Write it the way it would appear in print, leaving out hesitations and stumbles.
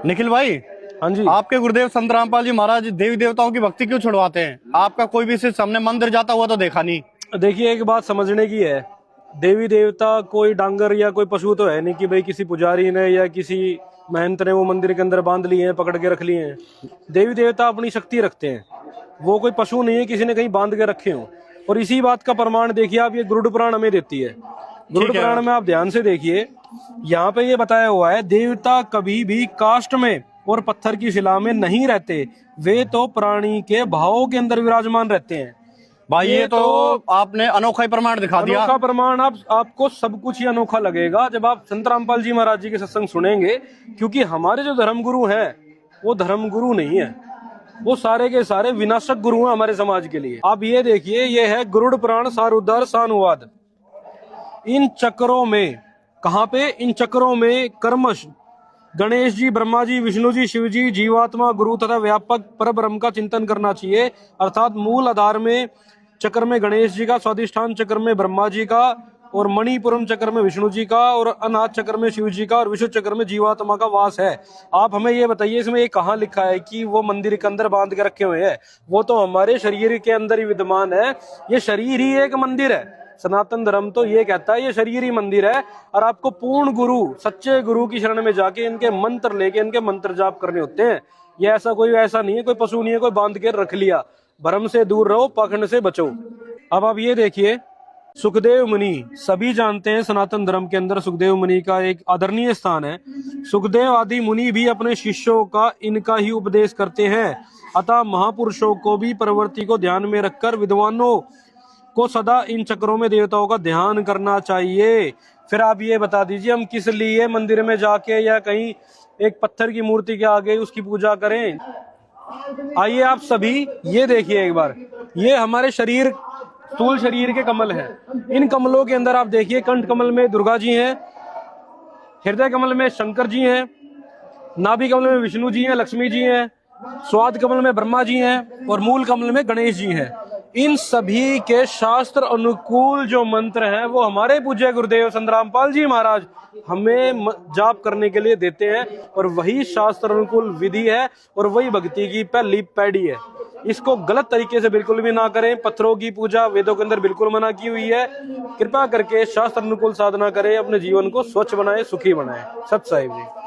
निखिल भाई, हाँ जी। आपके गुरुदेव संत रामपाल जी महाराज देवी देवताओं की भक्ति क्यों छुड़वाते हैं? आपका कोई भी शिष्य हमने मंदिर जाता हुआ तो देखा नहीं। देखिए, एक बात समझने की है, देवी देवता कोई डांगर या कोई पशु तो है नहीं कि भाई किसी पुजारी ने या किसी महंत ने वो मंदिर के अंदर बांध लिए हैं, पकड़ के रख लिए हैं। देवी देवता अपनी शक्ति रखते हैं, वो कोई पशु नहीं है किसी ने कहीं बांध के रखे हो। और इसी बात का प्रमाण देखिए आप, ये गरुड़ पुराण हमें देती है। गरुड़ ठीक है। पुराण में आप ध्यान से देखिए, यहाँ पे ये बताया हुआ है, देवता कभी भी काष्ठ में और पत्थर की शिला में नहीं रहते, वे तो प्राणी के भावों के अंदर विराजमान रहते हैं। भाई ये तो आपने अनोखा ही प्रमाण दिखा दिया। अनोखा प्रमाण। आपको सब कुछ ही अनोखा लगेगा जब आप संत रामपाल जी महाराज जी के सत्संग सुनेंगे, क्योंकि हमारे जो धर्मगुरु हैं वो धर्मगुरु नहीं है, वो सारे के सारे विनाशक गुरु हैं हमारे समाज के लिए। आप ये देखिए, ये है गरुड़ पुराण सारोद्धार सानुवाद। इन चक्रों में, कहाँ पे, इन चक्रों में कर्मश गणेश जी, ब्रह्मा जी, विष्णु जी, शिव जी, जीवात्मा, गुरु तथा व्यापक परब्रह्म का चिंतन करना चाहिए। अर्थात मूल आधार में चक्र में गणेश जी का, स्वादिष्ठान चक्र में ब्रह्मा जी का, और मणिपुरम चक्र में विष्णु जी का, और अनाथ चक्र में शिव जी का, और विशुद्ध चक्र में जीवात्मा का वास है। आप हमें ये बताइए, इसमें ये कहाँ लिखा है कि वो मंदिर के अंदर बांध के रखे हुए हैं? वो तो हमारे शरीर के अंदर ही विद्यमान है। ये शरीर ही एक मंदिर है। सनातन धर्म तो ये कहता है ये शरीर ही मंदिर है, और आपको पूर्ण गुरु, सच्चे गुरु की शरण में जाके इनके मंत्र लेके इनके मंत्र जाप करने होते हैं। ये ऐसा नहीं है, कोई पशु नहीं है कोई बांध के रख लिया। भ्रम से दूर रहो, पाखंड से बचो। अब आप ये देखिए, सुखदेव मुनि, सभी जानते हैं सनातन धर्म के अंदर सुखदेव मुनि का एक आदरणीय स्थान है। सुखदेव आदि मुनि भी अपने शिष्यों का इनका ही उपदेश करते हैं। अतः महापुरुषों को भी प्रवृत्ति को ध्यान में रखकर विद्वानों को सदा इन चक्रों में देवताओं का ध्यान करना चाहिए। फिर आप ये बता दीजिए, हम किस लिए मंदिर में जाके या कहीं एक पत्थर की मूर्ति के आगे उसकी पूजा करें? आइए आप सभी ये देखिए एक बार, ये हमारे शरीर, स्थूल शरीर के कमल हैं। इन कमलों के अंदर आप देखिए, कंठ कमल में दुर्गा जी हैं, हृदय कमल में शंकर जी हैं, नाभि कमल में विष्णु जी हैं, लक्ष्मी जी हैं, स्वाद कमल में ब्रह्मा जी हैं, और मूल कमल में गणेश जी हैं। इन सभी के शास्त्र अनुकूल जो मंत्र हैं वो हमारे पूज्य गुरुदेव संत रामपाल जी महाराज हमें जाप करने के लिए देते हैं, और वही शास्त्र अनुकूल विधि है, और वही भक्ति की पहली पैड़ी है। इसको गलत तरीके से बिल्कुल भी ना करें। पत्थरों की पूजा वेदों के अंदर बिल्कुल मना की हुई है। कृपा करके शास्त्र अनुकूल साधना करें, अपने जीवन को स्वच्छ बनाएं, सुखी बनाएं। सत साहिब जी।